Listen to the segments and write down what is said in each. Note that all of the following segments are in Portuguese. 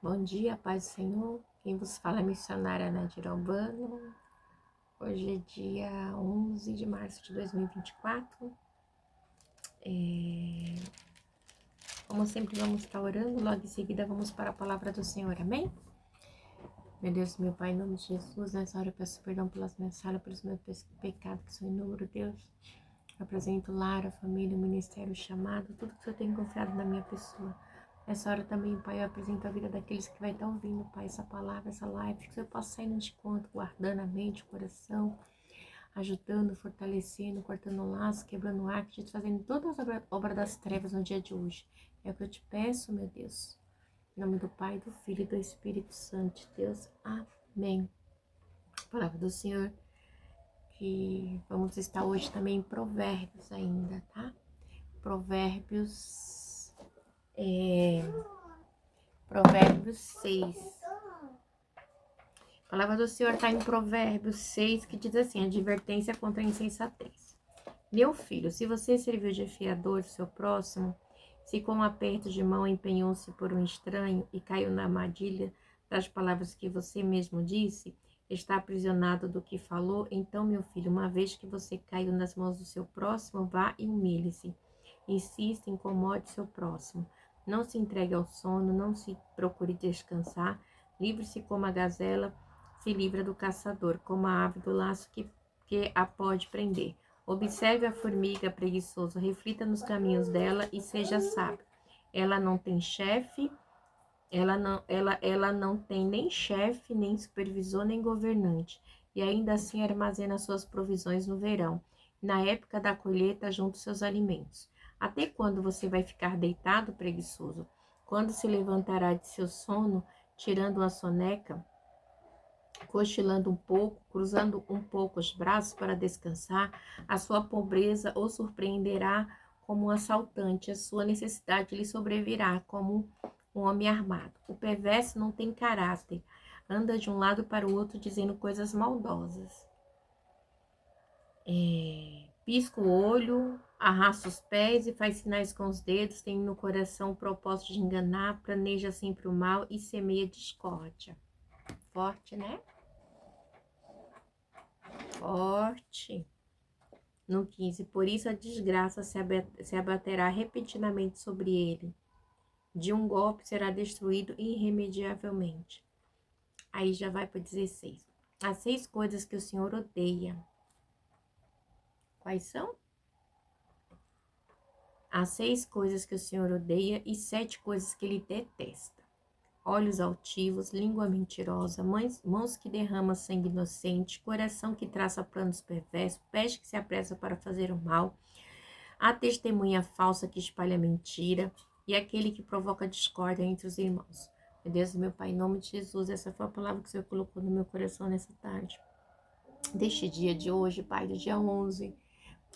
Bom dia, paz do Senhor. Quem vos fala é a missionária Nadir Albano. Hoje é dia 11 de março de 2024. Como sempre, vamos estar orando. Logo em seguida, vamos para a palavra do Senhor. Amém? Meu Deus, meu Pai, em nome de Jesus, nessa hora eu peço perdão pelas minhas falhas, pelos meus pecados, que são inúmeros, Deus. Eu apresento o lar, a família, o ministério, o chamado, tudo que o Senhor tem confiado na minha pessoa. Nessa hora também, Pai, eu apresento a vida daqueles que vai estar ouvindo, Pai, essa palavra, essa live, que o Senhor possa sair no encontro, guardando a mente, o coração, ajudando, fortalecendo, cortando o laço, quebrando o arco, fazendo todas as obras das trevas no dia de hoje. É o que eu te peço, meu Deus. Em nome do Pai, do Filho e do Espírito Santo, Deus. Amém. Palavra do Senhor, que vamos estar hoje também em Provérbios ainda, tá? Provérbios 6. A palavra do Senhor está em Provérbios 6, que diz assim: advertência contra a insensatez. Meu filho, se você serviu de fiador do seu próximo, se com um aperto de mão empenhou-se por um estranho e caiu na armadilha das palavras que você mesmo disse, está aprisionado do que falou, então, meu filho, uma vez que você caiu nas mãos do seu próximo, vá e humilhe-se. Insista, incomode seu próximo. Não se entregue ao sono, não se procure descansar. Livre-se como a gazela se livra do caçador, como a ave do laço que a pode prender. Observe a formiga preguiçosa, reflita nos caminhos dela e seja sábio. Ela não tem chefe, ela não tem nem chefe, nem supervisor, nem governante, e ainda assim armazena suas provisões no verão. Na época da colheita, junta seus alimentos. Até quando você vai ficar deitado, preguiçoso? Quando se levantará de seu sono, tirando uma soneca, cochilando um pouco, cruzando um pouco os braços para descansar? A sua pobreza o surpreenderá como um assaltante, a sua necessidade lhe sobrevirá como um homem armado. O perverso não tem caráter, anda de um lado para o outro dizendo coisas maldosas. Pisca o olho, arrasta os pés e faz sinais com os dedos, tem no coração o propósito de enganar, planeja sempre o mal e semeia discórdia. Forte, né? Forte. No 15, por isso a desgraça se abaterá repentinamente sobre ele. De um golpe será destruído irremediavelmente. Aí já vai para 16. As 6 coisas que o Senhor odeia. Quais são? As 6 coisas que o Senhor odeia e 7 coisas que ele detesta. Olhos altivos, língua mentirosa, mãos que derramam sangue inocente, coração que traça planos perversos, pés que se apressa para fazer o mal, a testemunha falsa que espalha mentira e aquele que provoca discórdia entre os irmãos. Meu Deus, meu Pai, em nome de Jesus, essa foi a palavra que o Senhor colocou no meu coração nessa tarde. Deste dia de hoje, Pai, do dia 11,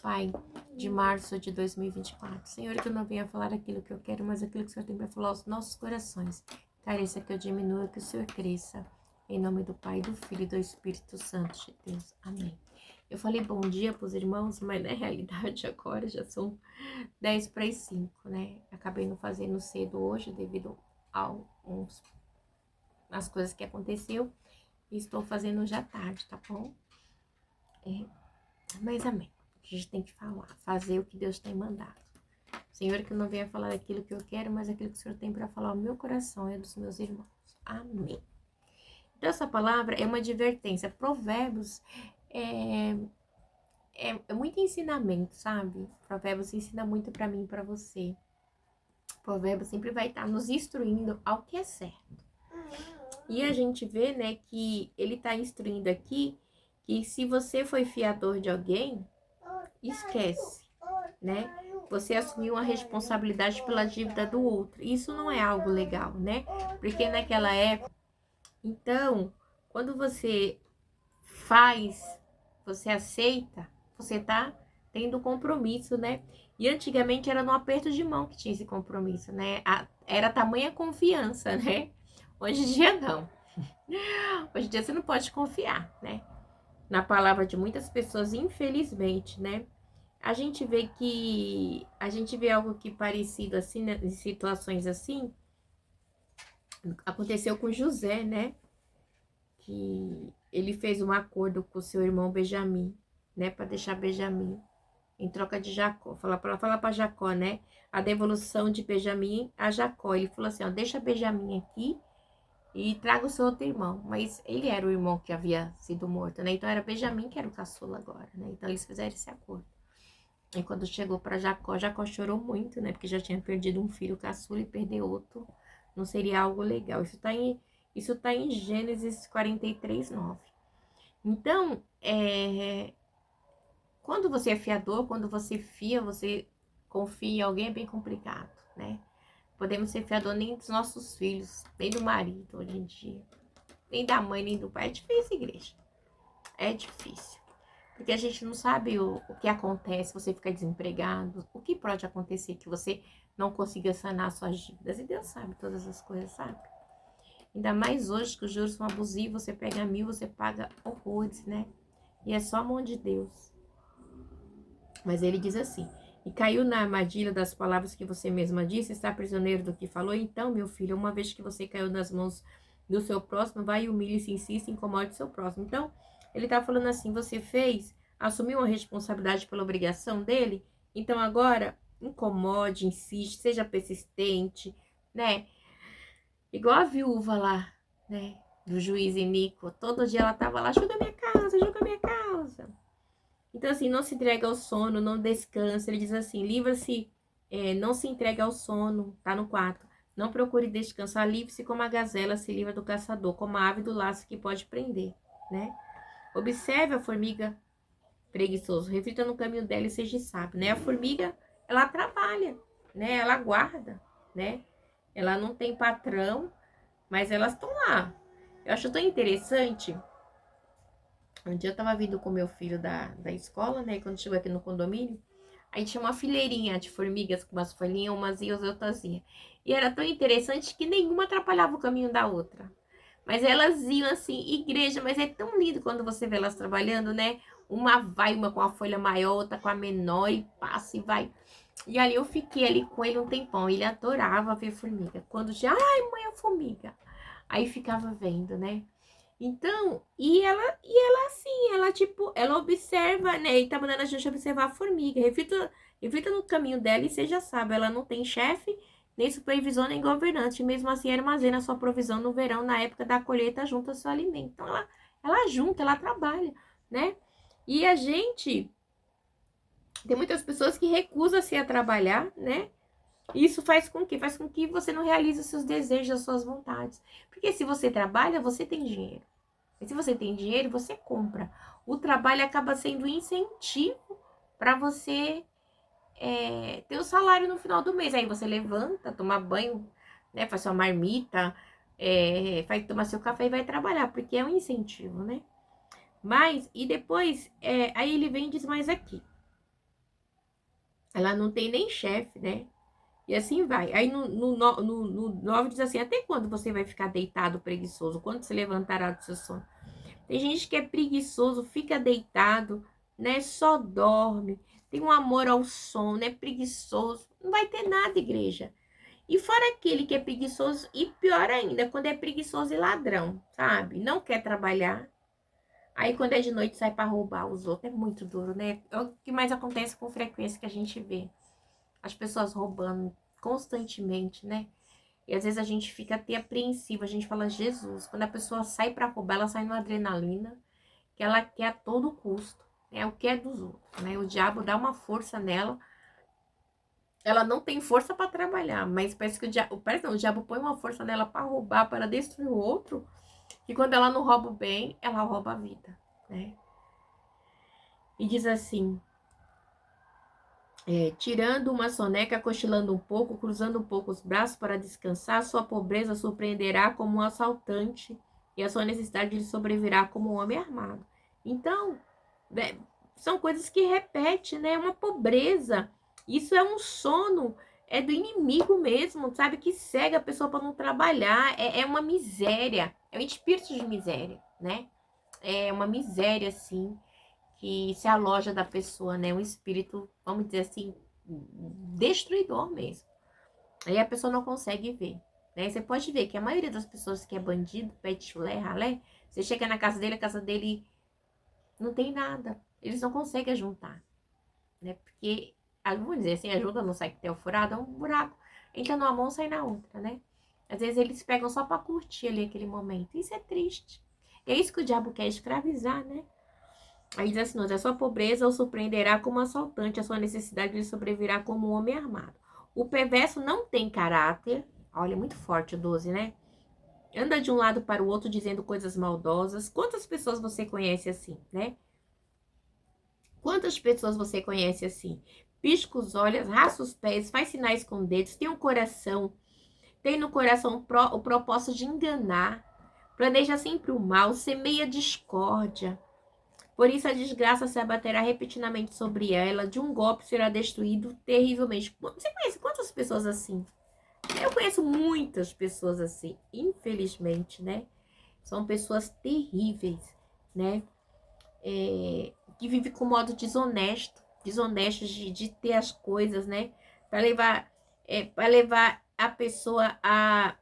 Pai, de março de 2024. Senhor, que eu não venha falar aquilo que eu quero, mas aquilo que o Senhor tem para falar aos nossos corações. Careça que eu diminua, que o Senhor cresça. Em nome do Pai, do Filho e do Espírito Santo de Deus. Amém. Eu falei bom dia para os irmãos, mas na realidade agora já são 10 para as 5, né? Acabei não fazendo cedo hoje devido às coisas que aconteceu. E estou fazendo já tarde, tá bom? Mas amém. A gente tem que falar, fazer o que Deus tem mandado. Senhor, que eu não venha falar aquilo que eu quero, mas aquilo que o Senhor tem para falar ao meu coração e dos meus irmãos. Amém. Então, essa palavra é uma advertência. Provérbios é muito ensinamento, sabe? Provérbios ensina muito para mim e para você. Provérbios sempre vai estar nos instruindo ao que é certo. E a gente vê, né, que ele está instruindo aqui que se você foi fiador de alguém, esquece, né? Você assumiu uma responsabilidade pela dívida do outro. Isso não é algo legal, né? Porque naquela época, então, quando você faz, você aceita, você tá tendo compromisso, né? E antigamente era no aperto de mão que tinha esse compromisso, né? Era tamanha confiança, né? Hoje em dia não. Hoje em dia você não pode confiar, né? Na palavra de muitas pessoas, infelizmente, né? A gente vê algo que parecido assim, né? Em situações assim, Aconteceu com José, né? Que ele fez um acordo com seu irmão Benjamim, né? Para deixar Benjamim em troca de Jacó. Fala para Jacó, né? A devolução de Benjamim a Jacó. Ele falou assim, ó, deixa Benjamim aqui e traga o seu outro irmão. Mas ele era o irmão que havia sido morto, né? Então era Benjamim que era o caçula agora, né? Então eles fizeram esse acordo. E quando chegou para Jacó, Jacó chorou muito, né? Porque já tinha perdido um filho caçula e perder outro não seria algo legal. Isso tá em Gênesis 43, 9. Então, quando você é fiador, quando você fia, você confia em alguém, é bem complicado, né? Podemos ser fiador nem dos nossos filhos, nem do marido hoje em dia, nem da mãe, nem do pai. É difícil, igreja. É difícil. Porque a gente não sabe o que acontece, você fica desempregado, o que pode acontecer que você não consiga sanar suas dívidas. E Deus sabe todas as coisas, sabe? Ainda mais hoje que os juros são abusivos, você pega 1.000, você paga horrores, né? E é só a mão de Deus. Mas ele diz assim, e caiu na armadilha das palavras que você mesma disse, está prisioneiro do que falou? Então, meu filho, uma vez que você caiu nas mãos do seu próximo, vai e humilhe-se, insista, incomode o seu próximo. Então, ele tá falando assim, você assumiu uma responsabilidade pela obrigação dele, então agora incomode, insiste, seja persistente, né? Igual a viúva lá, né? Do juiz Inico, todo dia ela tava lá, julga minha causa, julga minha causa. Então, assim, não se entrega ao sono, não descansa. Ele diz assim, livra-se, não se entrega ao sono, tá no 4. Não procure descansar, livre-se como a gazela se livra do caçador, como a ave do laço que pode prender, né? Observe a formiga preguiçoso, reflita no caminho dela e seja sábio, né? A formiga, ela trabalha, né? Ela guarda, né? Ela não tem patrão, mas elas estão lá. Eu acho tão interessante. Um dia eu tava vindo com meu filho da escola, né? E quando chegou aqui no condomínio, aí tinha uma fileirinha de formigas com umas folhinhas, umas iam, outras iam. E era tão interessante que nenhuma atrapalhava o caminho da outra. Mas elas iam assim, igreja, mas é tão lindo quando você vê elas trabalhando, né? Uma vai, uma com a folha maior, outra com a menor, e passa e vai. E ali eu fiquei ali com ele um tempão. Ele adorava ver formiga. Quando já, ai, mãe, a formiga. Aí ficava vendo, né? Então, e ela assim, ela tipo, ela observa, né? E tá mandando a gente observar a formiga. Reflita no caminho dela e seja sábio. Ela não tem chefe, nem supervisor, nem governante. Mesmo assim, armazena sua provisão no verão, na época da colheita, junta seu alimento. Então, ela junta, ela trabalha, né? E a gente, tem muitas pessoas que recusam-se a trabalhar, né? Isso faz com que? Faz com que você não realize os seus desejos, as suas vontades. Porque se você trabalha, você tem dinheiro. E se você tem dinheiro, você compra. O trabalho acaba sendo um incentivo para você ter o salário no final do mês. Aí você levanta, toma banho, né, faz sua marmita, vai tomar seu café e vai trabalhar, porque é um incentivo, né? Mas, e depois, aí ele vem e diz mais aqui. Ela não tem nem chefe, né? E assim vai. Aí no 9 diz assim, até quando você vai ficar deitado preguiçoso? Quando se levantará do seu sono? Tem gente que é preguiçoso, fica deitado, né? Só dorme. Tem um amor ao sono, é preguiçoso. Não vai ter nada, igreja. E fora aquele que é preguiçoso, e pior ainda, quando é preguiçoso e ladrão, sabe? Não quer trabalhar. Aí quando é de noite sai para roubar os outros. É muito duro, né? É o que mais acontece com frequência que a gente vê. As pessoas roubando constantemente, né? E às vezes a gente fica até apreensiva, a gente fala, Jesus, quando a pessoa sai para roubar, ela sai numa adrenalina, que ela quer a todo custo, é o que é dos outros, né? O diabo dá uma força nela, ela não tem força para trabalhar, mas parece que o diabo põe uma força nela para roubar, para destruir o outro, e quando ela não rouba o bem, ela rouba a vida, né? E diz assim, tirando uma soneca, cochilando um pouco, cruzando um pouco os braços para descansar, sua pobreza surpreenderá como um assaltante e a sua necessidade lhe sobrevirá como um homem armado. Então, são coisas que repete, né? Uma pobreza. Isso é um sono, é do inimigo mesmo, sabe? Que cega a pessoa para não trabalhar. É uma miséria, é um espírito de miséria, né? É uma miséria, assim, que se aloja da pessoa, né? Um espírito, vamos dizer assim, destruidor mesmo. Aí a pessoa não consegue ver, né? Você pode ver que a maioria das pessoas que é bandido, pede chulé, ralé, você chega na casa dele, a casa dele não tem nada. Eles não conseguem juntar, né? Porque, vamos dizer assim, ajuda não sai que tem o furado, é um buraco. Entra numa mão, sai na outra, né? Às vezes eles pegam só pra curtir ali aquele momento. Isso é triste. E é isso que o diabo quer escravizar, né? Aí diz assim, a sua pobreza o surpreenderá como assaltante, a sua necessidade lhe sobrevirá como um homem armado. O perverso não tem caráter. Olha, muito forte o 12, né? Anda de um lado para o outro dizendo coisas maldosas. Quantas pessoas você conhece assim, né? Quantas pessoas você conhece assim? Pisca os olhos, raça os pés, faz sinais com dedos, tem um coração, tem no coração o propósito de enganar, planeja sempre o mal, semeia discórdia. Por isso a desgraça se abaterá repetidamente sobre ela, de um golpe será destruído terrivelmente. Você conhece quantas pessoas assim? Eu conheço muitas pessoas assim, infelizmente, né? São pessoas terríveis, né? Que vivem com modo desonesto de ter as coisas, né? Para levar a pessoa a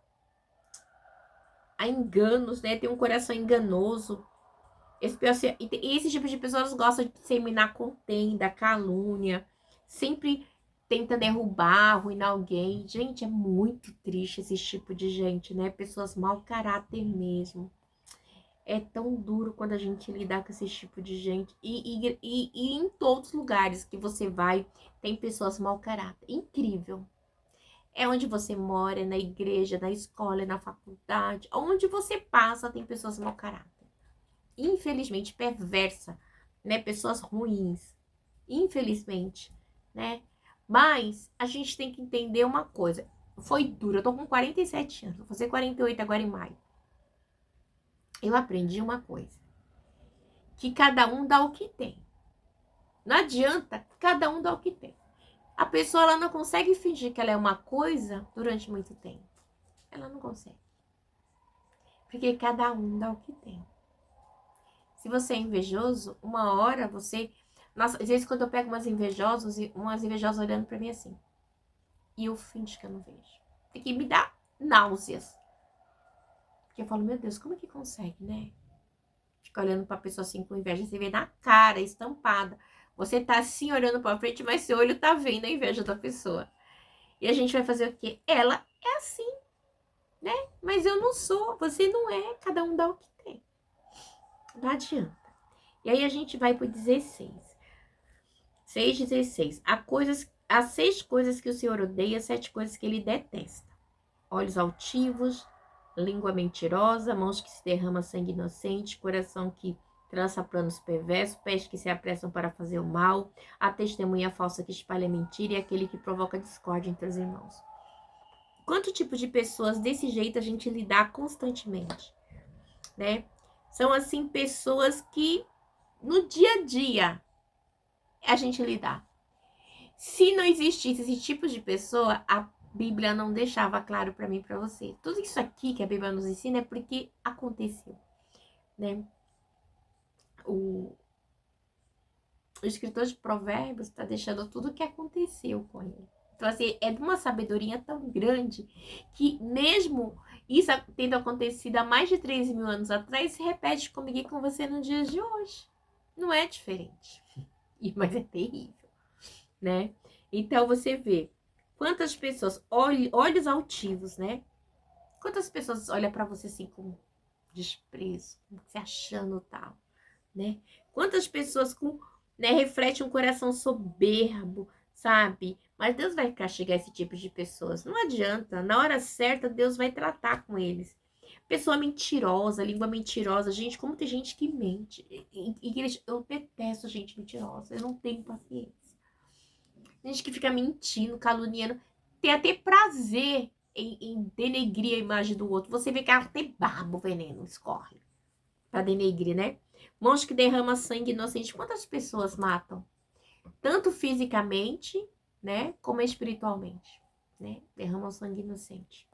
enganos, né? Tem um coração enganoso. Esse tipo de pessoas gostam de disseminar contenda, calúnia, sempre tenta derrubar, arruinar alguém. Gente, é muito triste esse tipo de gente, né? Pessoas mau caráter mesmo. É tão duro quando a gente lidar com esse tipo de gente. E em todos os lugares que você vai, tem pessoas mau caráter. Incrível. É onde você mora, é na igreja, na escola, é na faculdade. Onde você passa, tem pessoas mau caráter. Infelizmente, perversa, né? Pessoas ruins. Infelizmente, né? Mas a gente tem que entender uma coisa. Foi duro. Eu tô com 47 anos. Vou fazer 48 agora em maio. Eu aprendi uma coisa. Que cada um dá o que tem. Não adianta, cada um dá o que tem. A pessoa ela não consegue fingir que ela é uma coisa durante muito tempo. Ela não consegue. Porque cada um dá o que tem. Se você é invejoso, uma hora você... Nossa, às vezes quando eu pego umas invejosas olhando pra mim assim. E eu finjo que eu não vejo. Porque me dá náuseas. Porque eu falo, meu Deus, como é que consegue, né? Fica olhando pra pessoa assim com inveja, você vê na cara, estampada. Você tá assim olhando pra frente, mas seu olho tá vendo a inveja da pessoa. E a gente vai fazer o quê? Ela é assim, né? Mas eu não sou, você não é, cada um dá o que tem. Não adianta. E aí a gente vai pro 16. 6:16. Há 6 coisas que o Senhor odeia, 7 coisas que ele detesta. Olhos altivos, língua mentirosa, mãos que se derramam sangue inocente, coração que traça planos perversos, pés que se apressam para fazer o mal, a testemunha falsa que espalha mentira e aquele que provoca discórdia entre os irmãos. Quanto tipo de pessoas desse jeito a gente lidar constantemente, né? São, assim, pessoas que no dia a dia a gente lidar. Se não existisse esse tipo de pessoa, a Bíblia não deixava claro para mim e para você. Tudo isso aqui que a Bíblia nos ensina é porque aconteceu, né? O escritor de Provérbios está deixando tudo o que aconteceu com ele. Então, assim, é de uma sabedoria tão grande que mesmo isso tendo acontecido há mais de 3.000 anos atrás, se repete comigo e com você nos dias de hoje. Não é diferente. Mas é terrível, né? Então, você vê quantas pessoas, olhos altivos, né? Quantas pessoas olham para você assim com desprezo, se achando tal, né? Quantas pessoas refletem um coração soberbo, sabe? Mas Deus vai castigar esse tipo de pessoas. Não adianta. Na hora certa, Deus vai tratar com eles. Pessoa mentirosa, língua mentirosa. Gente, como tem gente que mente. Eu detesto gente mentirosa. Eu não tenho paciência. Gente que fica mentindo, caluniando. Tem até prazer em denegrir a imagem do outro. Você vê que até baba o veneno escorre. Pra denegrir, né? Mãos que derramam sangue inocente. Quantas pessoas matam? Tanto fisicamente, né? Como espiritualmente, né? Derramam sangue inocente.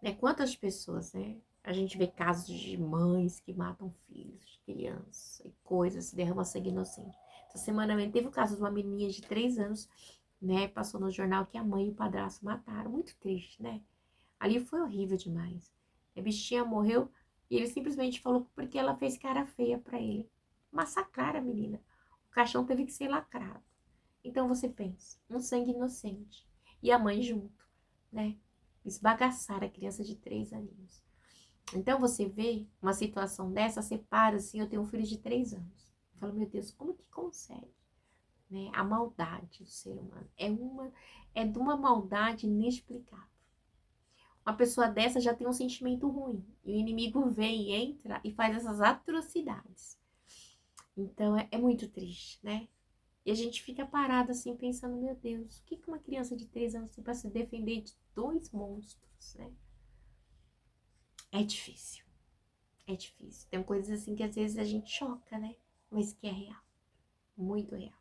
Né? Quantas pessoas, né? A gente vê casos de mães que matam filhos, crianças e coisas, derramam sangue inocente. Essa semana mesmo teve o caso de uma menininha de 3 anos, né? Passou no jornal que a mãe e o padrasto mataram. Muito triste, né? Ali foi horrível demais. A bichinha morreu e ele simplesmente falou porque ela fez cara feia pra ele. Massacrar a menina. O caixão teve que ser lacrado. Então você pensa, um sangue inocente. E a mãe junto, né? Esbagaçar a criança de 3 aninhos. Então você vê uma situação dessa, você para assim, eu tenho um filho de 3 anos. Eu falo, meu Deus, como que consegue? Né? A maldade do ser humano é de uma maldade inexplicável. Uma pessoa dessa já tem um sentimento ruim. E o inimigo vem, entra e faz essas atrocidades. Então é muito triste, né? E a gente fica parado assim, pensando, meu Deus, o que uma criança de 3 anos tem para se defender de 2 monstros, né? É difícil. É difícil. Tem coisas assim que às vezes a gente choca, né? Mas que é real. Muito real.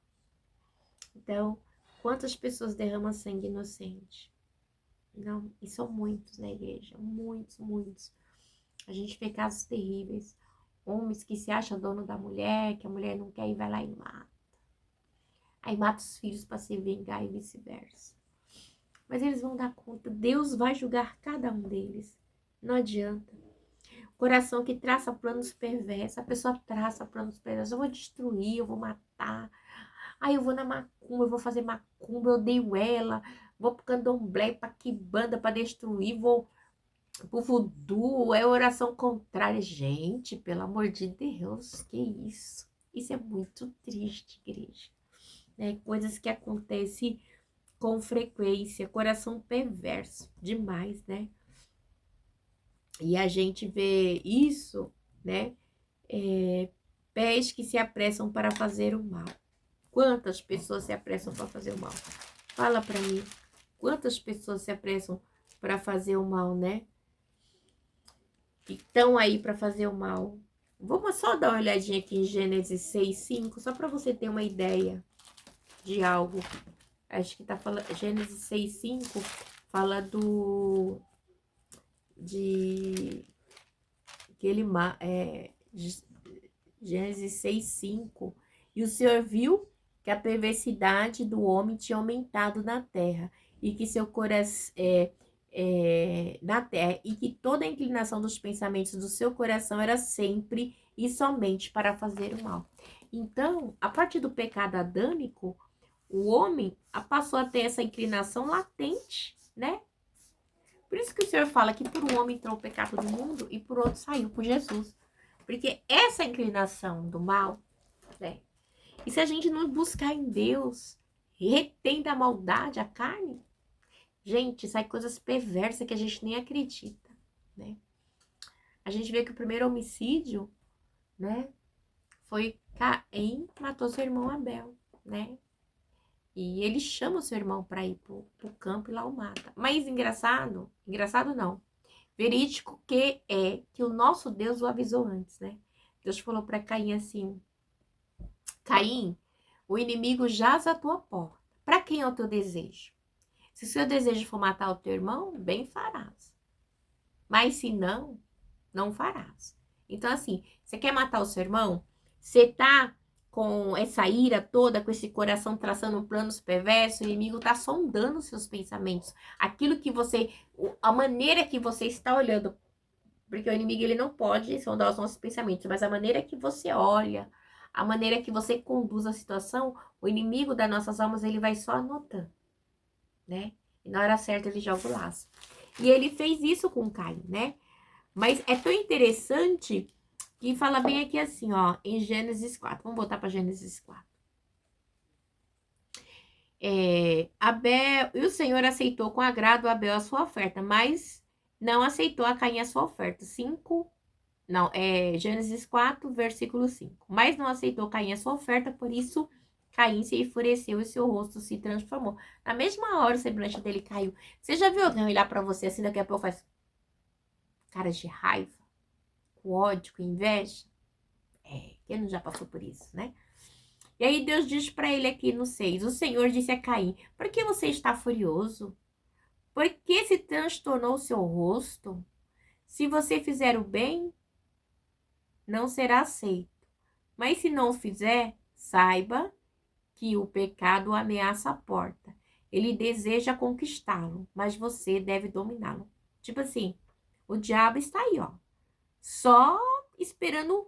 Então, quantas pessoas derramam sangue inocente? Não, e são muitos na igreja. Muitos, muitos. A gente vê casos terríveis. Homens que se acham dono da mulher, que a mulher não quer e vai lá e mata. Aí mata os filhos para se vingar e vice-versa. Mas eles vão dar conta. Deus vai julgar cada um deles. Não adianta. Coração que traça planos perversos. A pessoa traça planos perversos. Eu vou destruir, eu vou matar. Aí eu vou na macumba, eu vou fazer macumba, eu odeio ela. Vou pro candomblé, pra quimbanda, pra destruir. Vou pro voodoo, é oração contrária. Gente, pelo amor de Deus, que isso? Isso é muito triste, igreja. Né? Coisas que acontecem com frequência. Coração perverso demais, né? E a gente vê isso, né? Pés que se apressam para fazer o mal. Quantas pessoas se apressam para fazer o mal? Fala para mim. Quantas pessoas se apressam para fazer o mal, né? Que estão aí para fazer o mal. Vamos só dar uma olhadinha aqui em Gênesis 6:5, só para você ter uma ideia de algo. Acho que tá falando. Gênesis 6:5 fala de que ele Gênesis 6:5. E o Senhor viu que a perversidade do homem tinha aumentado na terra, e que seu coração na terra, e que toda a inclinação dos pensamentos do seu coração era sempre e somente para fazer o mal. Então, a partir do pecado adâmico, o homem passou a ter essa inclinação latente, né? Por isso que o Senhor fala que por um homem entrou o pecado no mundo e por outro saiu, por Jesus. Porque essa inclinação do mal, né? E se a gente não buscar em Deus, retém da maldade a carne, gente, sai coisas perversas que a gente nem acredita, né? A gente vê que o primeiro homicídio, né, foi Caim matou seu irmão Abel, né? E ele chama o seu irmão para ir pro campo e lá o mata. Mas engraçado não, verídico que é que o nosso Deus o avisou antes, né? Deus falou para Caim assim: Caim, o inimigo jaz à tua porta. Para quem é o teu desejo? Se o seu desejo for matar o teu irmão, bem farás. Mas se não, não farás. Então, assim, você quer matar o seu irmão? Você tá com essa ira toda, com esse coração traçando planos perversos, o inimigo tá sondando os seus pensamentos. Aquilo que você, a maneira que você está olhando, porque o inimigo ele não pode sondar os nossos pensamentos, mas a maneira que você olha, a maneira que você conduz a situação, o inimigo das nossas almas, ele vai só anotando, né? E na hora certa ele joga o laço. E ele fez isso com Caim, né? Mas é tão interessante que fala bem aqui assim, ó, em Gênesis 4. Vamos voltar para Gênesis 4. Abel, e o Senhor aceitou com agrado Abel a sua oferta, mas não aceitou a Caim a sua oferta. Gênesis 4, versículo 5. Mas não aceitou Caim a sua oferta, por isso Caim se enfureceu e seu rosto se transformou. Na mesma hora o semblante dele caiu. Você já viu alguém olhar para você assim, daqui a pouco faz cara de raiva, com ódio, com inveja? Quem não já passou por isso, né? E aí Deus diz para ele aqui no 6, o Senhor disse a Caim: por que você está furioso? Por que se transtornou o seu rosto? Se você fizer o bem, não será aceito. Mas se não o fizer, saiba que o pecado ameaça a porta. Ele deseja conquistá-lo, mas você deve dominá-lo. Tipo assim, o diabo está aí, ó. Só esperando.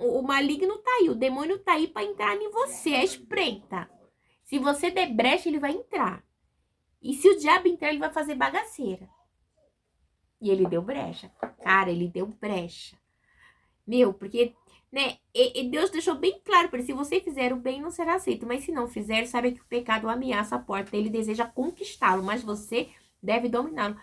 O maligno tá aí, o demônio tá aí pra entrar em você. É espreita. Se você der brecha, ele vai entrar. E se o diabo entrar, ele vai fazer bagaceira. E ele deu brecha. Cara, ele deu brecha. Meu, porque, né, e Deus deixou bem claro para ele, se você fizer o bem, não será aceito. Mas se não fizer, sabe que o pecado ameaça a porta. Ele deseja conquistá-lo, mas você deve dominá-lo.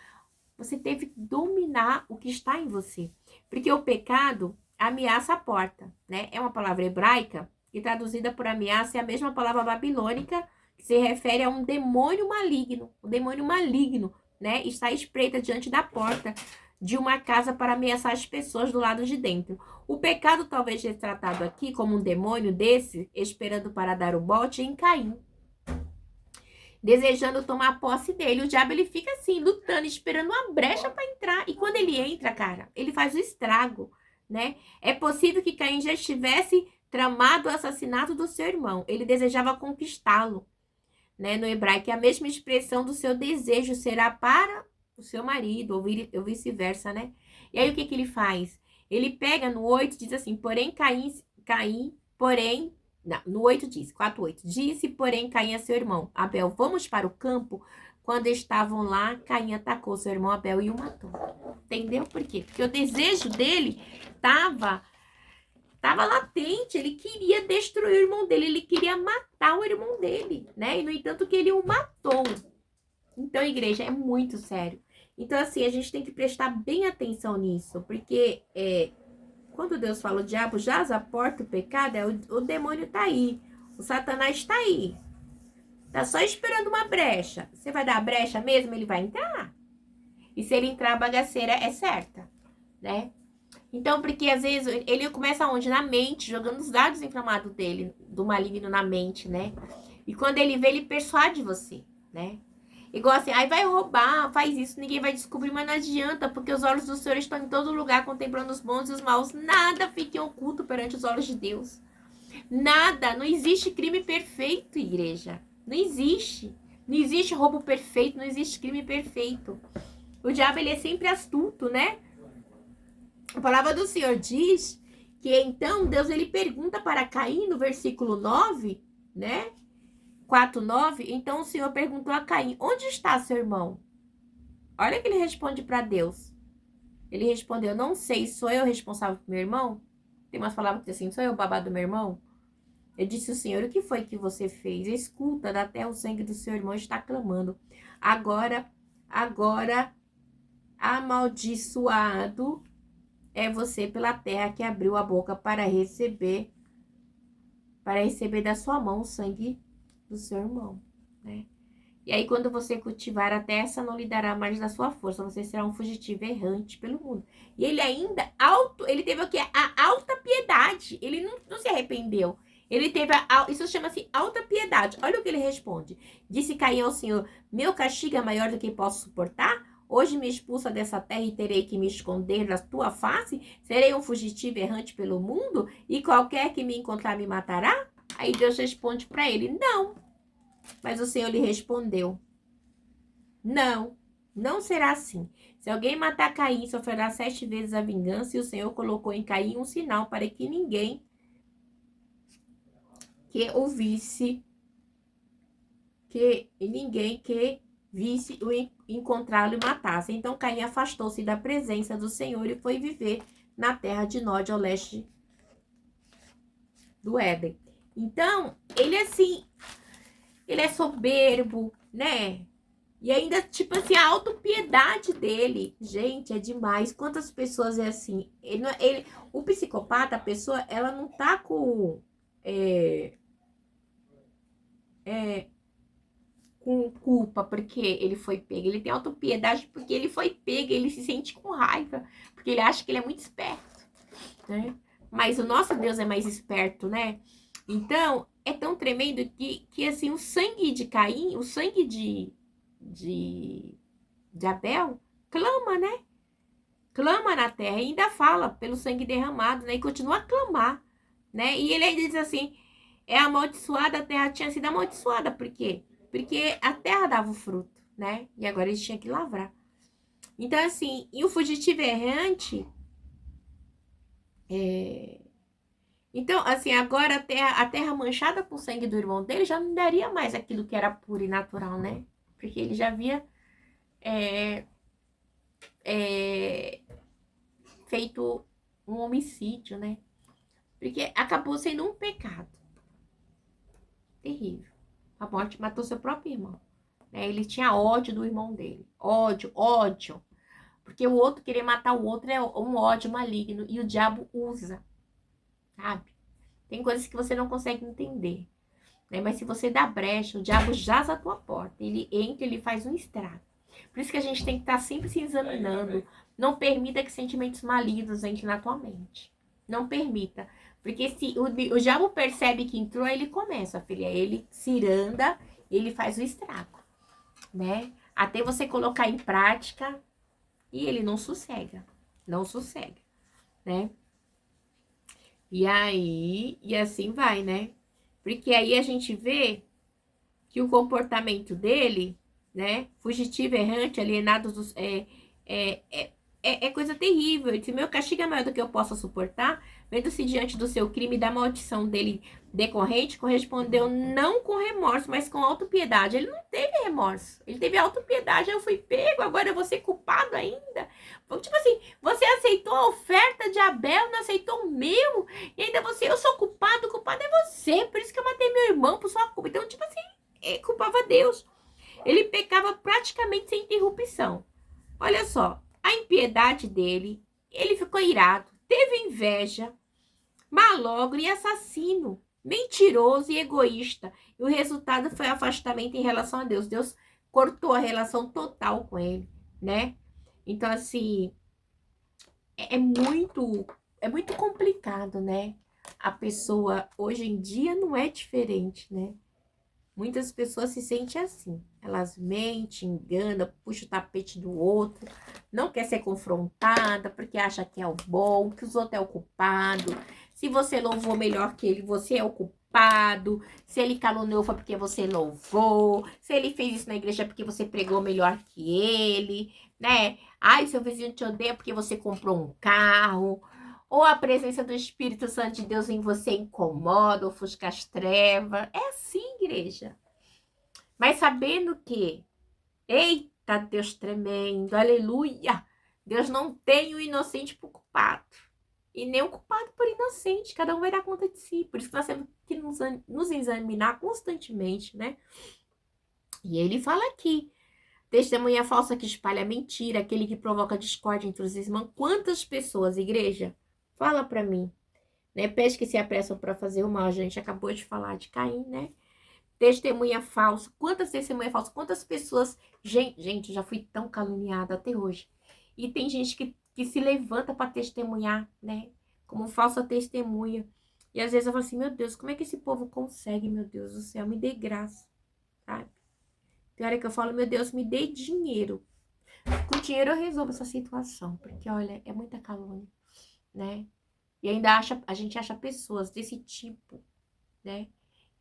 Você deve dominar o que está em você. Porque o pecado ameaça a porta, né? É uma palavra hebraica que traduzida por ameaça é a mesma palavra babilônica que se refere a um demônio maligno. O demônio maligno, né? Está espreita diante da porta de uma casa para ameaçar as pessoas do lado de dentro. O pecado talvez seja tratado aqui como um demônio desse, esperando para dar o bote em Caim, desejando tomar posse dele. O diabo, ele fica assim, lutando, esperando uma brecha para entrar. E quando ele entra, cara, ele faz o estrago, né? É possível que Caim já estivesse tramado o assassinato do seu irmão. Ele desejava conquistá-lo, né? No hebraico, é a mesma expressão do seu desejo será para o seu marido, ou vice-versa, né? E aí, o que ele faz? Ele pega no 8 e diz assim, porém não, no 8 diz, 4:8. Disse, porém, Caim a seu irmão Abel, vamos para o campo? Quando estavam lá, Caim atacou seu irmão Abel e o matou. Entendeu por quê? Porque o desejo dele estava latente, ele queria destruir o irmão dele, ele queria matar o irmão dele, né? E, no entanto, que ele o matou. Então, igreja, é muito sério. Então, assim, a gente tem que prestar bem atenção nisso, porque quando Deus fala o diabo jaz à porta o pecado, o demônio tá aí, o Satanás tá aí, tá só esperando uma brecha. Você vai dar a brecha mesmo, ele vai entrar. E se ele entrar, a bagaceira é certa, né? Então, porque às vezes ele começa onde? Na mente, jogando os dados inflamados dele, do maligno na mente, né? E quando ele vê, ele persuade você, né? Igual assim, aí vai roubar, faz isso, ninguém vai descobrir, mas não adianta, porque os olhos do Senhor estão em todo lugar, contemplando os bons e os maus. Nada fique oculto perante os olhos de Deus. Nada, não existe crime perfeito, igreja. Não existe. Não existe roubo perfeito, não existe crime perfeito. O diabo, ele é sempre astuto, né? A palavra do Senhor diz que então Deus, ele pergunta para Caim no versículo 9, né? 4:9, então o Senhor perguntou a Caim, onde está seu irmão? Olha que ele responde para Deus. Ele respondeu, não sei, sou eu responsável por meu irmão? Tem umas palavras que dizem assim, sou eu o babado do meu irmão? Eu disse o Senhor, o que foi que você fez? Escuta, da terra o sangue do seu irmão está clamando. Agora, amaldiçoado é você pela terra que abriu a boca para receber da sua mão o sangue do seu irmão, né? E aí, quando você cultivar a terra, essa não lhe dará mais da sua força, você será um fugitivo errante pelo mundo. E ele ainda, ele teve o quê? A alta piedade, ele não se arrependeu. Ele teve isso chama-se alta piedade. Olha o que ele responde. Disse Caim ao Senhor, meu castigo é maior do que posso suportar? Hoje me expulsa dessa terra e terei que me esconder da tua face? Serei um fugitivo errante pelo mundo? E qualquer que me encontrar me matará? Aí Deus responde para ele, não. Mas o Senhor lhe respondeu, não será assim. Se alguém matar Caim, sofrerá 7 vezes a vingança, e o Senhor colocou em Caim um sinal para que ninguém que visse o encontrá-lo e matasse. Então Caim afastou-se da presença do Senhor e foi viver na terra de Nod, ao leste do Éden. Então, ele assim, ele é soberbo, né? E ainda, tipo assim, a autopiedade dele. Gente, é demais. Quantas pessoas é assim? O psicopata, a pessoa, ela não tá com... com culpa porque ele foi pego. Ele tem autopiedade porque ele foi pego. Ele se sente com raiva. Porque ele acha que ele é muito esperto, né? Mas o nosso Deus é mais esperto, né? Então, é tão tremendo que assim, o sangue de Caim, o sangue de Abel, clama, né? Clama na terra, e ainda fala pelo sangue derramado, né? E continua a clamar, né? E ele ainda diz assim, é amaldiçoada, a terra tinha sido amaldiçoada, por quê? Porque a terra dava o fruto, né? E agora eles tinham que lavrar. Então, assim, e o fugitivo errante... Então, assim, agora a terra manchada com o sangue do irmão dele já não daria mais aquilo que era puro e natural, né? Porque ele já havia é, é, feito um homicídio, né? Porque acabou sendo um pecado terrível. A morte matou seu próprio irmão, né? Ele tinha ódio do irmão dele. Ódio, ódio. Porque o outro querer matar o outro é um ódio maligno. E o diabo usa, sabe? Tem coisas que você não consegue entender, né? Mas se você dá brecha, o diabo jaz à tua porta. Ele entra, ele faz um estrago. Por isso que a gente tem que estar sempre se examinando. Não permita que sentimentos malignos entrem na tua mente. Não permita. Porque se o diabo percebe que entrou, ele começa, filha. Ele ciranda, ele faz o estrago, né? Até você colocar em prática e ele não sossega. Não sossega, né? E aí, e assim vai, né? Porque aí a gente vê que o comportamento dele, né? Fugitivo, errante, alienado dos, é, é, é coisa terrível. Ele disse, meu castigo é maior do que eu possa suportar. Vendo-se diante do seu crime e da maldição dele decorrente, correspondeu não com remorso, mas com autopiedade. Ele não teve remorso. Ele teve autopiedade. Eu fui pego, agora eu vou ser culpado ainda. Tipo assim, você aceitou a oferta de Abel, não aceitou o meu. E ainda você, eu sou culpado, o culpado é você. Por isso que eu matei meu irmão por sua culpa. Então, tipo assim, culpava Deus. Ele pecava praticamente sem interrupção. Olha só, a impiedade dele, ele ficou irado, teve inveja, malogro e assassino, mentiroso e egoísta. E o resultado foi afastamento em relação a Deus. Deus cortou a relação total com ele, né? Então, assim, é muito complicado, né? A pessoa, hoje em dia, não é diferente, né? Muitas pessoas se sentem assim. Elas mentem, enganam, puxam o tapete do outro, não quer ser confrontada porque acha que é o bom, que os outros é o culpado. Se você louvou melhor que ele, você é o culpado. Se ele caluniou foi porque você louvou. Se ele fez isso na igreja é porque você pregou melhor que ele, né? Ai, seu vizinho te odeia porque você comprou um carro. Ou a presença do Espírito Santo de Deus em você incomoda, ofusca as trevas. É assim, igreja. Mas sabendo que, eita, Deus tremendo, aleluia, Deus não tem o inocente por culpado. E nem o culpado por inocente. Cada um vai dar conta de si. Por isso que nós temos que nos examinar constantemente, né? E ele fala aqui. Testemunha falsa que espalha mentira, aquele que provoca discórdia entre os irmãos. Quantas pessoas, igreja? Fala pra mim. Né? Pés que se apressam para fazer o mal. A gente acabou de falar de Caim, né? Testemunha falsa. Quantas testemunhas falsas? Quantas pessoas... Gente, já fui tão caluniada até hoje. E tem gente que se levanta para testemunhar, né? Como falsa testemunha. E às vezes eu falo assim, meu Deus, como é que esse povo consegue, meu Deus do céu? Me dê graça, sabe? Tem hora que eu falo, meu Deus, me dê dinheiro. Com dinheiro eu resolvo essa situação. Porque, olha, é muita calúnia, né? E ainda a gente acha pessoas desse tipo, né?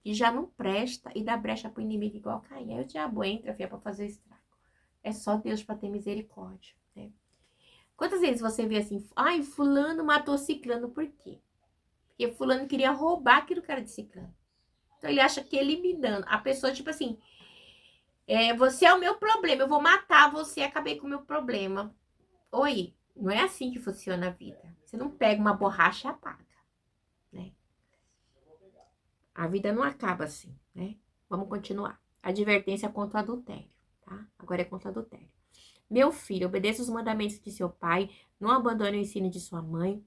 Que já não presta e dá brecha pro inimigo igual Caim. Aí o diabo entra, filha, pra fazer estrago. É só Deus pra ter misericórdia, né? Quantas vezes você vê assim, ai, fulano matou ciclano, por quê? Porque fulano queria roubar aquilo que era de ciclano. Então ele acha que eliminando a pessoa, tipo assim, você é o meu problema, eu vou matar você e acabei com o meu problema. Oi, não é assim que funciona a vida. Você não pega uma borracha e apaga, né? A vida não acaba assim, né? Vamos continuar. Advertência contra o adultério, tá? Agora é contra o adultério. Meu filho, obedeça os mandamentos de seu pai, não abandone o ensino de sua mãe.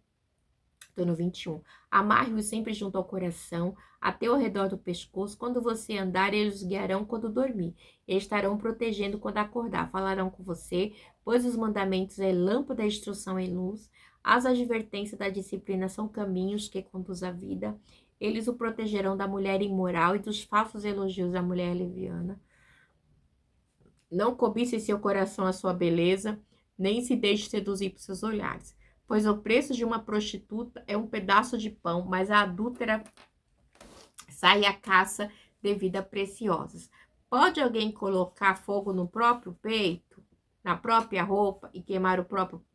Tô no 21. Amarre-os sempre junto ao coração, até ao redor do pescoço. Quando você andar, eles os guiarão quando dormir. Eles estarão protegendo quando acordar. Falarão com você, pois os mandamentos é lâmpada, instrução e luz. As advertências da disciplina são caminhos que conduzem à vida. Eles o protegerão da mulher imoral e dos falsos elogios da mulher leviana. Não cobice seu coração a sua beleza, nem se deixe seduzir por seus olhares. Pois o preço de uma prostituta é um pedaço de pão, mas a adúltera sai à caça de vida preciosas. Pode alguém colocar fogo no próprio peito, na própria roupa e queimar o próprio...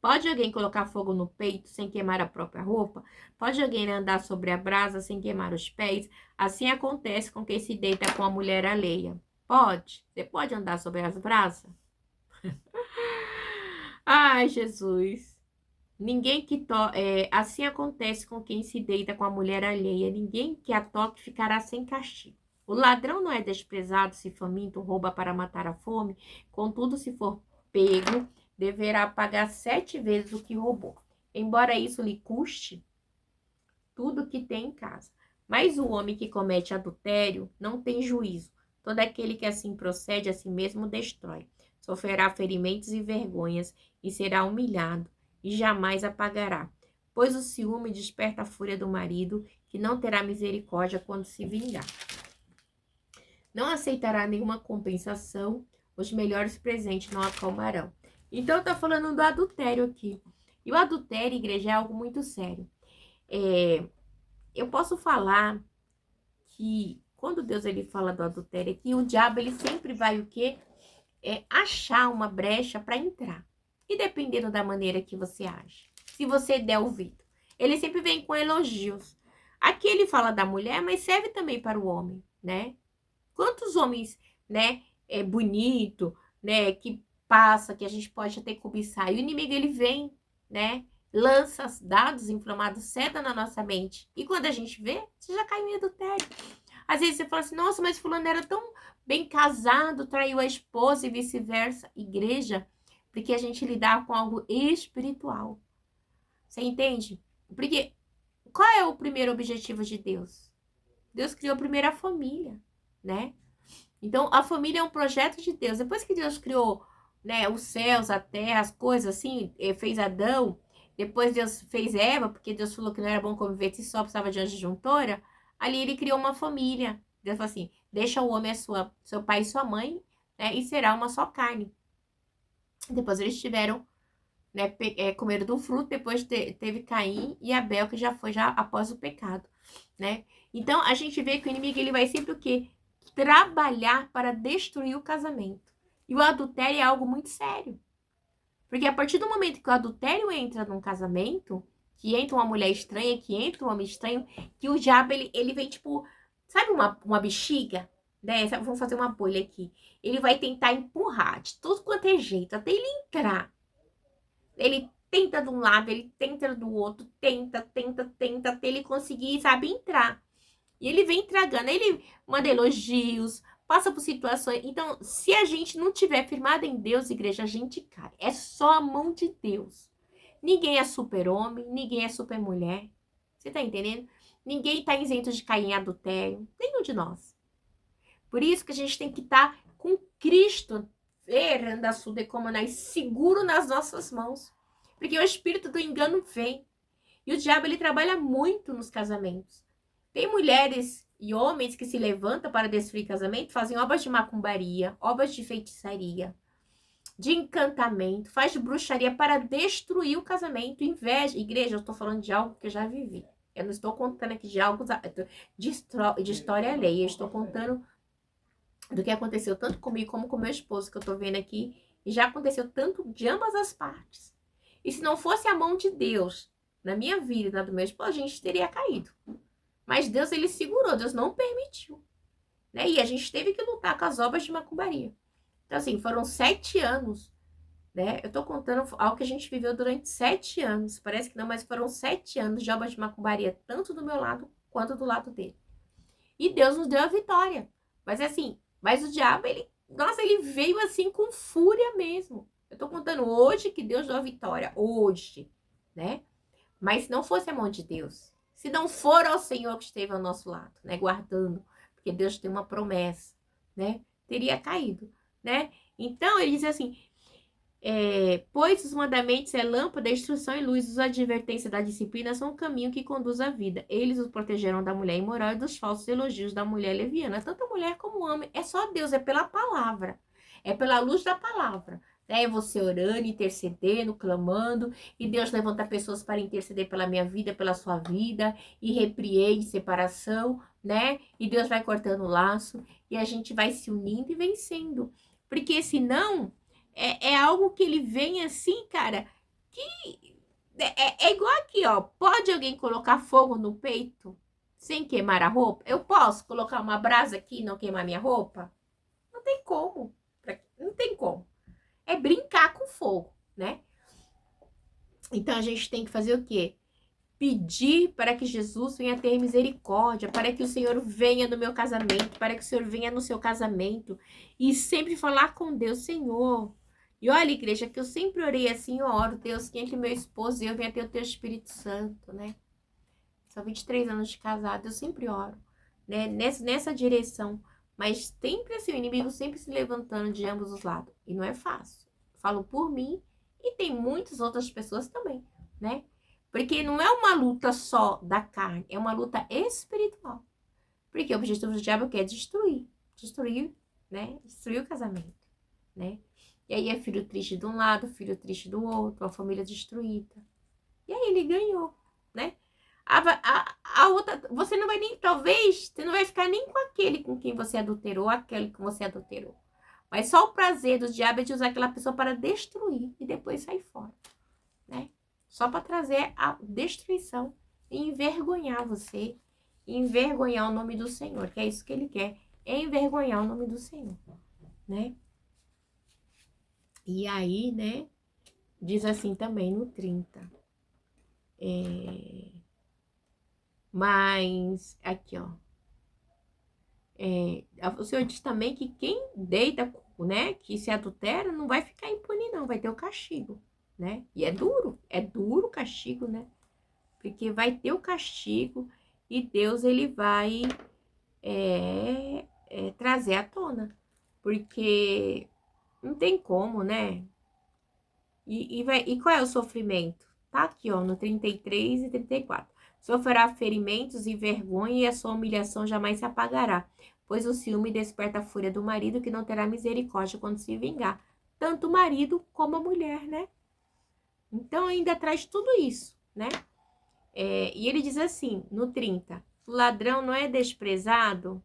Pode alguém colocar fogo no peito sem queimar a própria roupa? Pode alguém andar sobre a brasa sem queimar os pés? Assim acontece com quem se deita com a mulher alheia. Pode? Você pode andar sobre as brasas? Ai, Jesus. Ninguém que assim acontece com quem se deita com a mulher alheia. Ninguém que a toque ficará sem castigo. O ladrão não é desprezado se faminto rouba para matar a fome. Contudo, se for pego, deverá pagar 7 vezes o que roubou. Embora isso lhe custe tudo o que tem em casa. Mas o homem que comete adultério não tem juízo. Todo aquele que assim procede a si mesmo destrói. Sofrerá ferimentos e vergonhas e será humilhado e jamais apagará. Pois o ciúme desperta a fúria do marido, que não terá misericórdia quando se vingar. Não aceitará nenhuma compensação, os melhores presentes não acalmarão. Então, tá falando do adultério aqui. E o adultério, igreja, é algo muito sério. Eu posso falar que quando Deus ele fala do adultério aqui, o diabo ele sempre vai o quê? Achar uma brecha para entrar. E dependendo da maneira que você age, se você der ouvido, ele sempre vem com elogios. Aqui ele fala da mulher, mas serve também para o homem, né? Quantos homens, né, bonito, né, que passa, que a gente pode até cobiçar. E o inimigo, ele vem, né, lança dados inflamados, seta na nossa mente. E quando a gente vê, você já caiu em adultério. Às vezes você fala assim, nossa, mas fulano era tão bem casado, traiu a esposa e vice-versa. Igreja, porque a gente lidar com algo espiritual. Você entende? Porque qual é o primeiro objetivo de Deus? Deus criou primeiro a família, né? Então, a família é um projeto de Deus. Depois que Deus criou, né, os céus, a terra, as coisas assim, fez Adão, depois Deus fez Eva, porque Deus falou que não era bom conviver se só precisava de adjuntora, ali ele criou uma família. Deus falou assim, deixa o homem seu pai e sua mãe, né, e será uma só carne. Depois eles tiveram, né, comeram do fruto, depois teve Caim e Abel, que já foi após o pecado, né? Então, a gente vê que o inimigo, ele vai sempre o quê? Trabalhar para destruir o casamento. E o adultério é algo muito sério. Porque a partir do momento que o adultério entra num casamento, que entra uma mulher estranha, que entra um homem estranho, que o diabo, ele vem tipo, sabe uma bexiga? Né? Vamos fazer uma bolha aqui. Ele vai tentar empurrar de tudo quanto é jeito, até ele entrar. Ele tenta de um lado, ele tenta do outro, tenta, até ele conseguir, sabe, entrar. E ele vem tragando, ele manda elogios, passa por situações. Então, se a gente não tiver firmado em Deus, igreja, a gente cai. É só a mão de Deus. Ninguém é super-homem, ninguém é super-mulher. Você tá entendendo? Ninguém tá isento de cair em adultério. Nenhum de nós. Por isso que a gente tem que estar com Cristo, seguro nas nossas mãos. Porque o espírito do engano vem. E o diabo, ele trabalha muito nos casamentos. Tem mulheres e homens que se levantam para destruir casamento, fazem obras de macumbaria, obras de feitiçaria, de encantamento, faz bruxaria para destruir o casamento. Inveja. Igreja, eu estou falando de algo que eu já vivi. Eu não estou contando aqui de algo de história alheia. Eu estou contando do que aconteceu tanto comigo como com meu esposo, que eu estou vendo aqui. E já aconteceu tanto de ambas as partes. E se não fosse a mão de Deus na minha vida e na do meu esposo, a gente teria caído. Mas Deus, ele segurou, Deus não permitiu. Né? E a gente teve que lutar com as obras de macumbaria. Então, assim, foram 7 anos. Né? Eu tô contando algo que a gente viveu durante 7 anos. Parece que não, mas foram 7 anos de obras de macumbaria, tanto do meu lado quanto do lado dele. E Deus nos deu a vitória. Mas assim, o diabo, ele veio assim com fúria mesmo. Eu tô contando hoje que Deus deu a vitória. Hoje, né? Mas se não fosse a mão de Deus, se não for ao Senhor que esteve ao nosso lado, né, guardando, porque Deus tem uma promessa, né, teria caído, né? Então, ele diz assim, pois os mandamentos é lâmpada, instrução e luz, os advertências da disciplina são o caminho que conduz à vida. Eles os protegerão da mulher imoral e dos falsos elogios da mulher leviana. Tanto a mulher como o homem, é só Deus, é pela palavra, é pela luz da palavra. né? Você orando, intercedendo, clamando, e Deus levanta pessoas para interceder pela minha vida, pela sua vida, e repreende separação, né? E Deus vai cortando o laço, e a gente vai se unindo e vencendo. Porque senão, é algo que ele vem assim, cara, que é igual aqui, ó. Pode alguém colocar fogo no peito sem queimar a roupa? Eu posso colocar uma brasa aqui e não queimar minha roupa? Não tem como. Não tem como. É brincar com fogo, né? Então a gente tem que fazer o quê? Pedir para que Jesus venha ter misericórdia, para que o Senhor venha no meu casamento, para que o Senhor venha no seu casamento e sempre falar com Deus, Senhor. E olha, igreja, que eu sempre orei assim, eu oro, Deus, quem é que meu esposo e eu venha ter o teu Espírito Santo, né? São 23 anos de casado, eu sempre oro, né? Nessa direção. Mas sempre assim, o inimigo sempre se levantando de ambos os lados. E não é fácil. Falo por mim e tem muitas outras pessoas também, né? Porque não é uma luta só da carne, é uma luta espiritual. Porque o objetivo do diabo é destruir. Destruir, né? Destruir o casamento, né? E aí é filho triste de um lado, filho triste do outro, a família destruída. E aí ele ganhou, né? A outra, você não vai nem, talvez, você não vai ficar nem com aquele com quem você adulterou, aquele que você adulterou. Mas só o prazer do diabo é de usar aquela pessoa para destruir e depois sair fora, né? Só para trazer a destruição e envergonhar você, e envergonhar o nome do Senhor, que é isso que ele quer, é envergonhar o nome do Senhor, né? E aí, né, diz assim também no 30. Mas, aqui, ó. O Senhor diz também que quem deita, né, que se adultera, não vai ficar impune, não, vai ter o castigo, né? E é duro o castigo, né? Porque vai ter o castigo e Deus, ele vai trazer à tona. Porque não tem como, né? E qual é o sofrimento? Tá aqui, ó, no 33 e 34. Sofrerá ferimentos e vergonha, e a sua humilhação jamais se apagará, pois o ciúme desperta a fúria do marido, que não terá misericórdia quando se vingar, tanto o marido como a mulher, né? Então ainda traz tudo isso, né? E ele diz assim, no 30, o ladrão não é desprezado,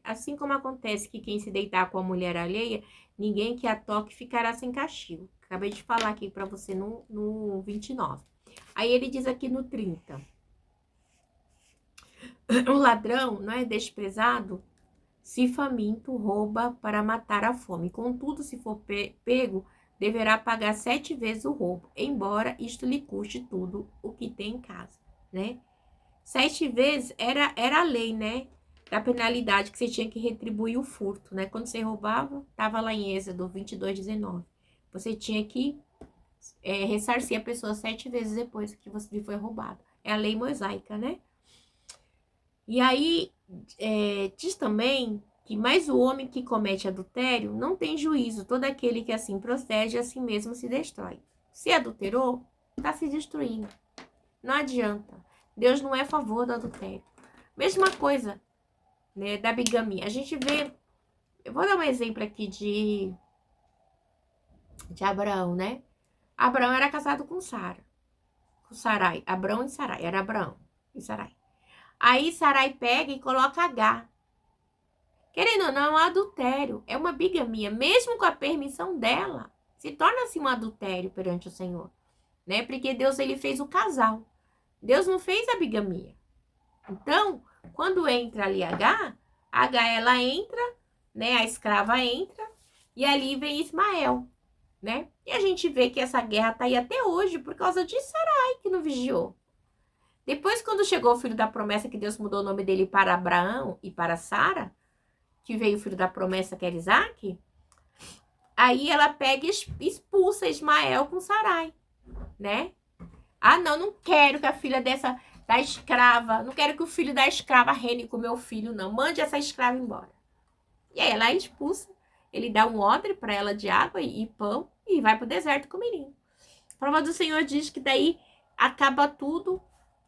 assim como acontece que quem se deitar com a mulher alheia, ninguém que a toque ficará sem castigo. Acabei de falar aqui para você no 29. Aí ele diz aqui no 30. O ladrão não é desprezado se faminto rouba para matar a fome. Contudo, se for pego, deverá pagar 7 vezes o roubo, embora isto lhe custe tudo o que tem em casa, né? 7 vezes era a lei, né? Da penalidade que você tinha que retribuir o furto, né? Quando você roubava, estava lá em Êxodo 22:19. Você tinha que ressarcir a pessoa 7 vezes depois que você foi roubado. É a lei mosaica, né? E aí, diz também que mais o homem que comete adultério não tem juízo. Todo aquele que assim procede, assim mesmo se destrói. Se adulterou, está se destruindo. Não adianta. Deus não é a favor do adultério. Mesma coisa, né, da bigamia. A gente vê, eu vou dar um exemplo aqui de Abraão, né? Abraão era casado com Sara, com Sarai. Abraão e Sarai, era Abraão e Sarai. Aí Sarai pega e coloca H. Querendo ou não, é um adultério, é uma bigamia, mesmo com a permissão dela. Se torna-se um adultério perante o Senhor, né? Porque Deus, ele fez o casal. Deus não fez a bigamia. Então, quando entra ali H ela entra, né? A escrava entra e ali vem Ismael, né? E a gente vê que essa guerra tá aí até hoje por causa de Sarai, que não vigiou. Depois, quando chegou o filho da promessa, que Deus mudou o nome dele para Abraão e para Sara, que veio o filho da promessa, que era Isaac, aí ela pega e expulsa Ismael com Sarai, né? Ah, não quero que a filha da escrava, não quero que o filho da escrava reine com meu filho, não. Mande essa escrava embora. E aí ela expulsa, ele dá um odre para ela de água e pão e vai pro deserto com o menino. A palavra do Senhor diz que daí acaba tudo,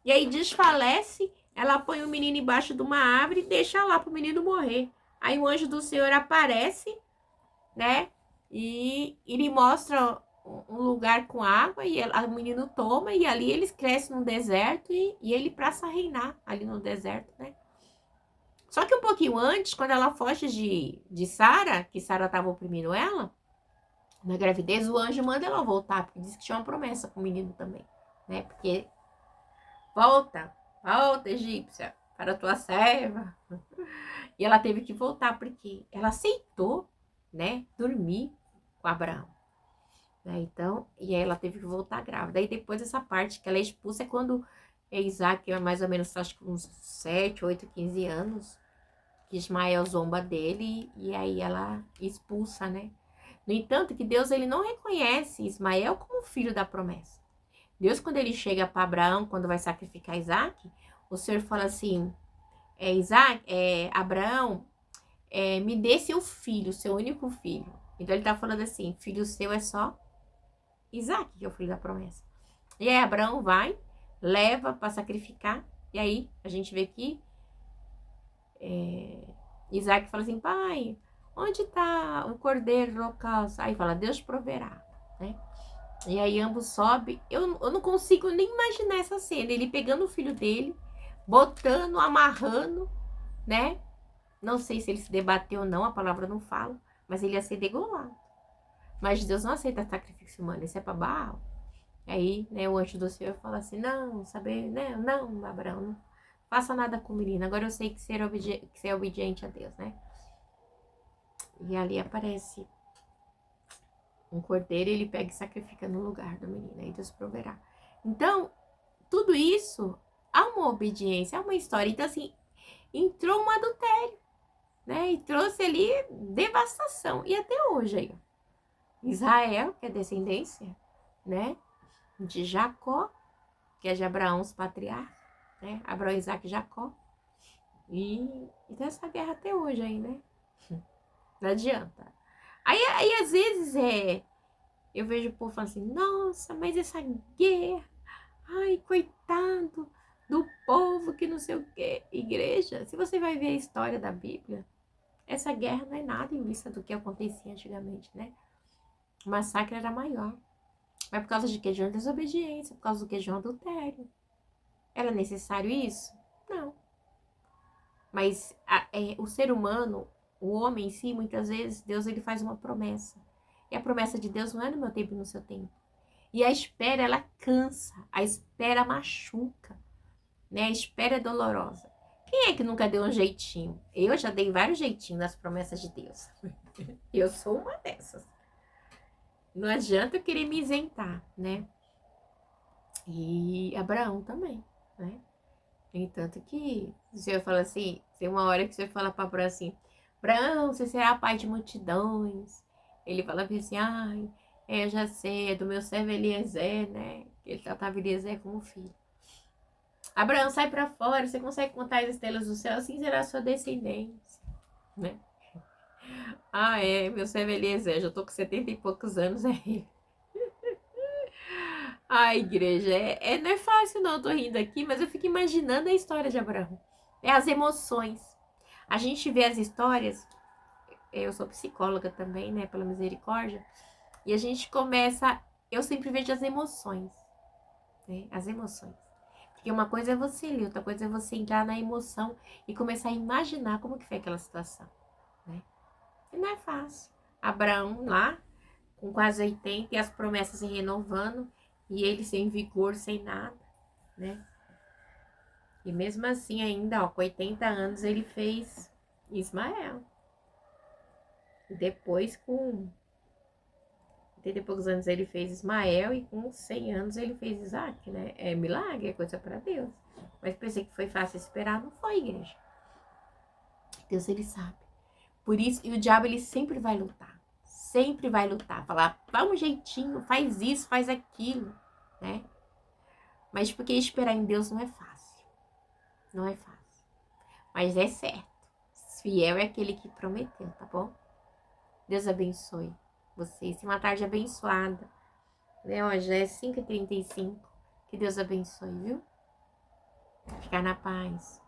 e aí desfalece, ela põe o menino embaixo de uma árvore e deixa lá pro menino morrer. Aí o anjo do Senhor aparece, né? E ele mostra um lugar com água e o menino toma e ali eles crescem no deserto e ele passa a reinar ali no deserto, né? Só que um pouquinho antes, quando ela foge de Sara, que Sara estava oprimindo ela, na gravidez, o anjo manda ela voltar, porque diz que tinha uma promessa com o menino também, né? Porque volta, volta, egípcia, para a tua serva. E ela teve que voltar, porque ela aceitou, né, dormir com Abraão. Né? Então, e aí ela teve que voltar grávida. Aí depois essa parte que ela é expulsa é quando Isaac é mais ou menos, acho que uns 7, 8, 15 anos, que Ismael zomba dele e aí ela expulsa, né? No entanto, que Deus ele não reconhece Ismael como filho da promessa. Deus, quando ele chega para Abraão, quando vai sacrificar Isaac, o Senhor fala assim, Abraão, me dê seu filho, seu único filho. Então ele tá falando assim, filho seu é só Isaac, que é o filho da promessa. E aí Abraão vai, leva para sacrificar, e aí a gente vê que Isaac fala assim, pai, onde está o cordeiro do holocausto? Aí fala, Deus proverá, né? E aí ambos sobem. Eu não consigo nem imaginar essa cena. Ele pegando o filho dele, botando, amarrando, né? Não sei se ele se debateu ou não, a palavra não fala. Mas ele ia ser degolado. Mas Deus não aceita sacrifício humano, isso é para Baal. Aí, né, o anjo do Senhor fala assim, não, saber, né? Não, Abraão, não faça nada com o menino. Agora eu sei que você é obediente a Deus, né? E ali aparece um cordeiro e ele pega e sacrifica no lugar do menino. Aí Deus proverá. Então, tudo isso há uma obediência, há uma história. Então, assim, entrou um adultério, né? E trouxe ali devastação. E até hoje aí, Israel, que é descendência, né? De Jacó, que é de Abraão, os patriarcas, né? Abraão, Isaac e Jacó. E tem essa guerra até hoje aí, né? Não adianta. Aí às vezes eu vejo o povo falando assim, nossa, mas essa guerra, ai, coitado do povo que não sei o quê. Igreja, se você vai ver a história da Bíblia, essa guerra não é nada em vista do que acontecia antigamente, né? O massacre era maior. Mas por causa de quê? De uma desobediência, por causa do quê? De um adultério. Era necessário isso? Não. Mas o ser humano, o homem em si, muitas vezes, Deus ele faz uma promessa. E a promessa de Deus não é no meu tempo e no seu tempo. E a espera, ela cansa. A espera machuca. Né? A espera é dolorosa. Quem é que nunca deu um jeitinho? Eu já dei vários jeitinhos nas promessas de Deus. Eu sou uma dessas. Não adianta eu querer me isentar, né? E Abraão também, né? No entanto que o Senhor fala assim, tem uma hora que o Senhor fala para Abraão assim, Abraão, você será pai de multidões. Ele fala assim, ai, eu já sei, é do meu servo Eliezer, né? Ele tratava Eliezer como filho. Abraão, sai para fora, você consegue contar as estrelas do céu, assim será a sua descendência, né? Ah, meu servo Eliezer, já tô com 70 e poucos anos, ele. A igreja, não é fácil não, eu tô rindo aqui, mas eu fico imaginando a história de Abraão. É as emoções. A gente vê as histórias, eu sou psicóloga também, né, pela misericórdia, e a gente começa, eu sempre vejo as emoções, né, as emoções. Porque uma coisa é você ler, outra coisa é você entrar na emoção e começar a imaginar como que foi aquela situação, né. E não é fácil. Abraão lá, com quase 80 e as promessas se renovando, e ele sem vigor, sem nada, né? E mesmo assim ainda, ó, com 80 anos ele fez Ismael. E depois com 80 e poucos anos ele fez Ismael e com 100 anos ele fez Isaac, né? É milagre, é coisa para Deus. Mas pensei que foi fácil esperar, não foi, igreja. Deus ele sabe. Por isso, e o diabo ele sempre vai lutar. Sempre vai lutar, falar, dá um jeitinho, faz isso, faz aquilo, né? Mas porque esperar em Deus não é fácil. Não é fácil. Mas é certo. Fiel é aquele que prometeu, tá bom? Deus abençoe vocês. Uma tarde abençoada. Né? Ó, já é 5h35. Que Deus abençoe, viu? Ficar na paz.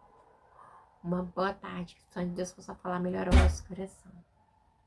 Uma boa tarde. Que o Senhor de Deus possa falar melhor ao nosso coração.